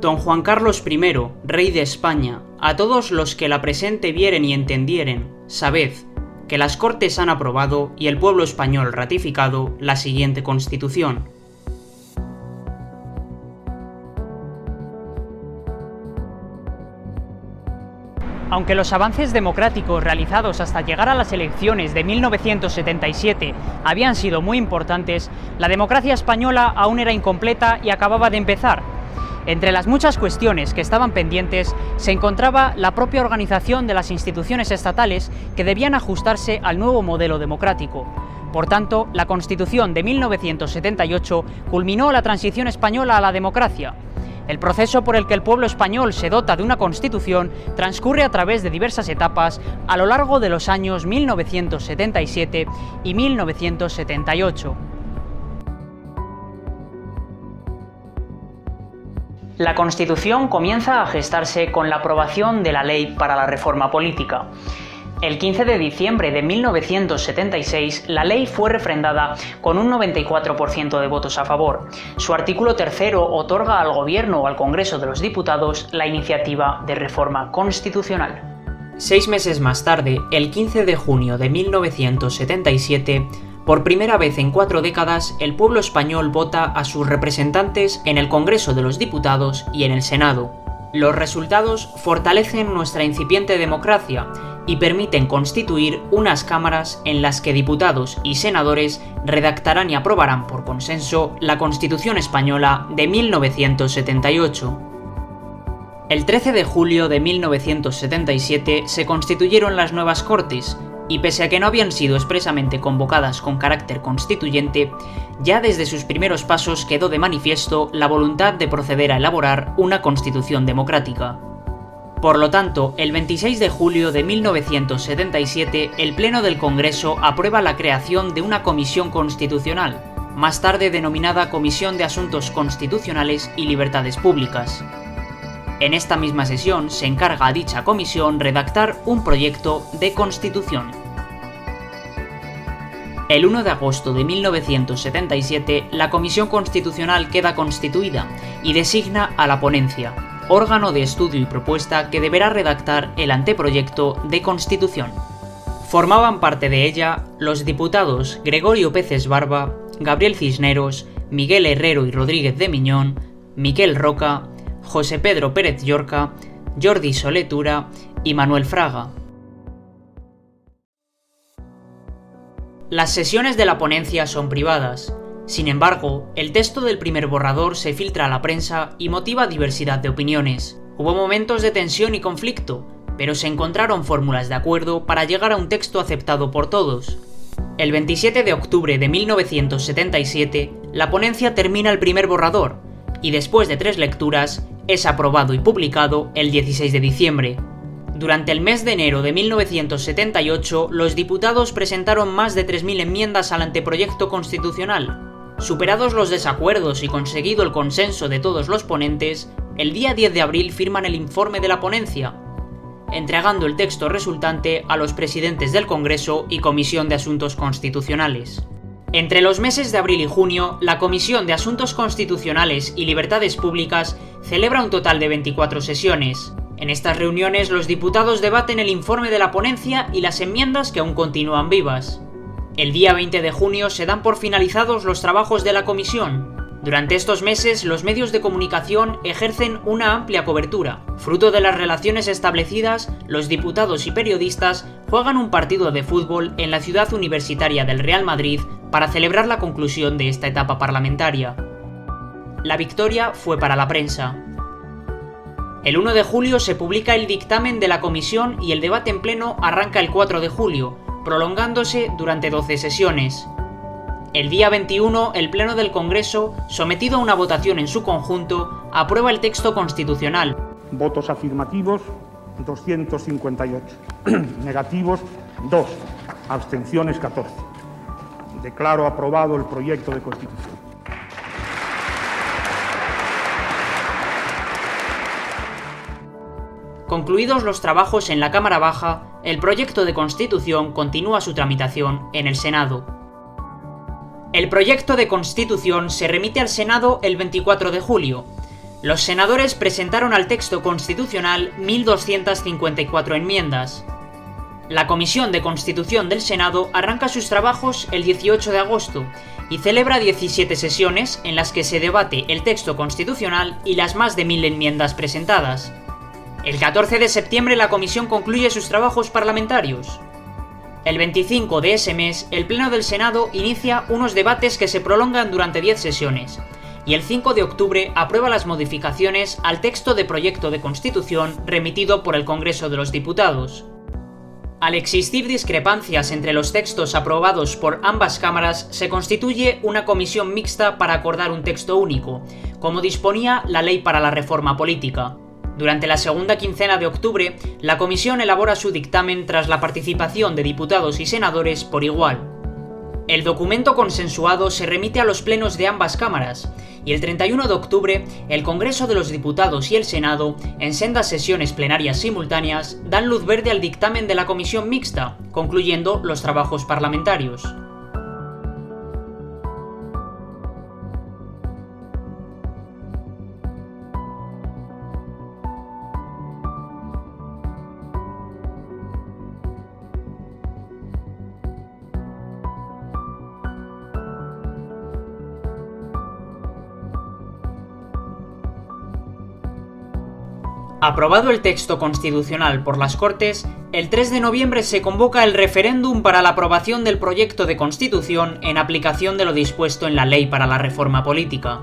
Don Juan Carlos I, Rey de España, a todos los que la presente vieren y entendieren, sabed que las Cortes han aprobado y el pueblo español ratificado la siguiente Constitución. Aunque los avances democráticos realizados hasta llegar a las elecciones de 1977 habían sido muy importantes, la democracia española aún era incompleta y acababa de empezar. Entre las muchas cuestiones que estaban pendientes se encontraba la propia organización de las instituciones estatales que debían ajustarse al nuevo modelo democrático. Por tanto, la Constitución de 1978 culminó la transición española a la democracia. El proceso por el que el pueblo español se dota de una Constitución transcurre a través de diversas etapas a lo largo de los años 1977 y 1978. La Constitución comienza a gestarse con la aprobación de la Ley para la Reforma Política. El 15 de diciembre de 1976, la ley fue refrendada con un 94% de votos a favor. Su artículo 3 otorga al Gobierno o al Congreso de los Diputados la iniciativa de reforma constitucional. 6 meses más tarde, el 15 de junio de 1977, por primera vez en 4 décadas, el pueblo español vota a sus representantes en el Congreso de los Diputados y en el Senado. Los resultados fortalecen nuestra incipiente democracia y permiten constituir unas cámaras en las que diputados y senadores redactarán y aprobarán por consenso la Constitución española de 1978. El 13 de julio de 1977 se constituyeron las nuevas Cortes, y pese a que no habían sido expresamente convocadas con carácter constituyente, ya desde sus primeros pasos quedó de manifiesto la voluntad de proceder a elaborar una Constitución democrática. Por lo tanto, el 26 de julio de 1977, el Pleno del Congreso aprueba la creación de una Comisión Constitucional, más tarde denominada Comisión de Asuntos Constitucionales y Libertades Públicas. En esta misma sesión se encarga a dicha comisión redactar un proyecto de Constitución. El 1 de agosto de 1977, la Comisión Constitucional queda constituida y designa a la ponencia, órgano de estudio y propuesta que deberá redactar el anteproyecto de Constitución. Formaban parte de ella los diputados Gregorio Peces Barba, Gabriel Cisneros, Miguel Herrero y Rodríguez de Miñón, Miquel Roca, José Pedro Pérez Llorca, Jordi Solé Tura y Manuel Fraga. Las sesiones de la ponencia son privadas. Sin embargo, el texto del primer borrador se filtra a la prensa y motiva diversidad de opiniones. Hubo momentos de tensión y conflicto, pero se encontraron fórmulas de acuerdo para llegar a un texto aceptado por todos. El 27 de octubre de 1977, la ponencia termina el primer borrador, y después de 3 lecturas, es aprobado y publicado el 16 de diciembre. Durante el mes de enero de 1978, los diputados presentaron más de 3.000 enmiendas al anteproyecto constitucional. Superados los desacuerdos y conseguido el consenso de todos los ponentes, el día 10 de abril firman el informe de la ponencia, entregando el texto resultante a los presidentes del Congreso y Comisión de Asuntos Constitucionales. Entre los meses de abril y junio, la Comisión de Asuntos Constitucionales y Libertades Públicas celebra un total de 24 sesiones. En estas reuniones, los diputados debaten el informe de la ponencia y las enmiendas que aún continúan vivas. El día 20 de junio se dan por finalizados los trabajos de la comisión. Durante estos meses, los medios de comunicación ejercen una amplia cobertura. Fruto de las relaciones establecidas, los diputados y periodistas juegan un partido de fútbol en la ciudad universitaria del Real Madrid para celebrar la conclusión de esta etapa parlamentaria. La victoria fue para la prensa. El 1 de julio se publica el dictamen de la comisión y el debate en pleno arranca el 4 de julio, prolongándose durante 12 sesiones. El día 21, el Pleno del Congreso, sometido a una votación en su conjunto, aprueba el texto constitucional. Votos afirmativos, 258. Negativos, 2. Abstenciones, 14. Declaro aprobado el proyecto de Constitución. Concluidos los trabajos en la Cámara Baja, el proyecto de Constitución continúa su tramitación en el Senado. El proyecto de Constitución se remite al Senado el 24 de julio. Los senadores presentaron al texto constitucional 1.254 enmiendas. La Comisión de Constitución del Senado arranca sus trabajos el 18 de agosto y celebra 17 sesiones en las que se debate el texto constitucional y las más de 1.000 enmiendas presentadas. El 14 de septiembre la comisión concluye sus trabajos parlamentarios. El 25 de ese mes, el Pleno del Senado inicia unos debates que se prolongan durante 10 sesiones, y el 5 de octubre aprueba las modificaciones al texto de proyecto de Constitución remitido por el Congreso de los Diputados. Al existir discrepancias entre los textos aprobados por ambas cámaras, se constituye una comisión mixta para acordar un texto único, como disponía la Ley para la Reforma Política. Durante la segunda quincena de octubre, la comisión elabora su dictamen tras la participación de diputados y senadores por igual. El documento consensuado se remite a los plenos de ambas cámaras, y el 31 de octubre, el Congreso de los Diputados y el Senado, en sendas sesiones plenarias simultáneas, dan luz verde al dictamen de la comisión mixta, concluyendo los trabajos parlamentarios. Aprobado el texto constitucional por las Cortes, el 3 de noviembre se convoca el referéndum para la aprobación del proyecto de Constitución en aplicación de lo dispuesto en la Ley para la Reforma Política.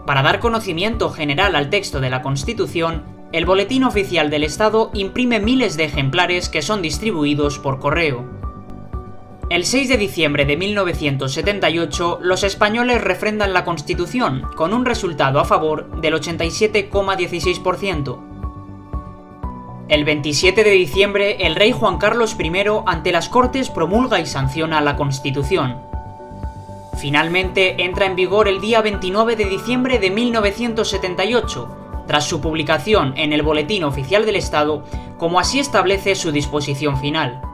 Para dar conocimiento general al texto de la Constitución, el Boletín Oficial del Estado imprime miles de ejemplares que son distribuidos por correo. El 6 de diciembre de 1978, los españoles refrendan la Constitución, con un resultado a favor del 87,16%. El 27 de diciembre, el rey Juan Carlos I ante las Cortes promulga y sanciona la Constitución. Finalmente, entra en vigor el día 29 de diciembre de 1978, tras su publicación en el Boletín Oficial del Estado, como así establece su disposición final.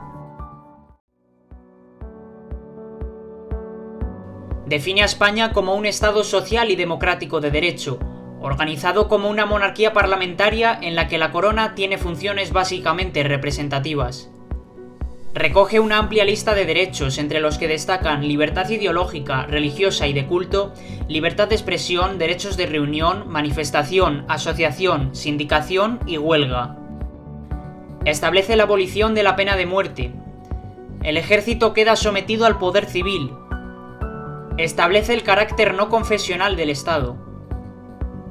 Define a España como un Estado social y democrático de derecho, organizado como una monarquía parlamentaria en la que la corona tiene funciones básicamente representativas. Recoge una amplia lista de derechos, entre los que destacan libertad ideológica, religiosa y de culto, libertad de expresión, derechos de reunión, manifestación, asociación, sindicación y huelga. Establece la abolición de la pena de muerte. El ejército queda sometido al poder civil. Establece el carácter no confesional del Estado.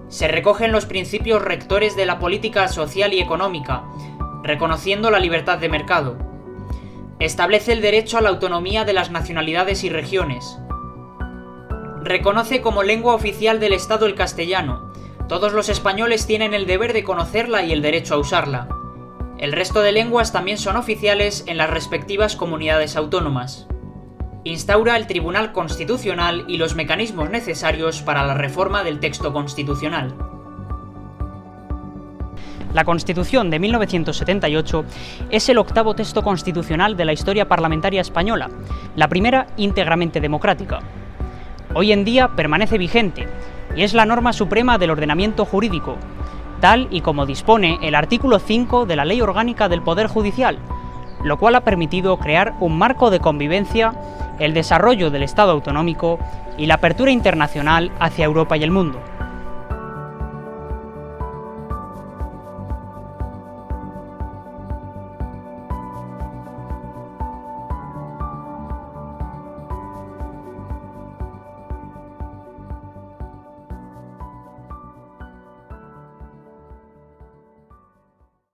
Se recogen los principios rectores de la política social y económica, reconociendo la libertad de mercado. Establece el derecho a la autonomía de las nacionalidades y regiones. Reconoce como lengua oficial del Estado el castellano. Todos los españoles tienen el deber de conocerla y el derecho a usarla. El resto de lenguas también son oficiales en las respectivas comunidades autónomas. Instaura el Tribunal Constitucional y los mecanismos necesarios para la reforma del texto constitucional. La Constitución de 1978 es el octavo texto constitucional de la historia parlamentaria española, la primera íntegramente democrática. Hoy en día permanece vigente y es la norma suprema del ordenamiento jurídico, tal y como dispone el artículo 5 de la Ley Orgánica del Poder Judicial, lo cual ha permitido crear un marco de convivencia, el desarrollo del Estado autonómico y la apertura internacional hacia Europa y el mundo.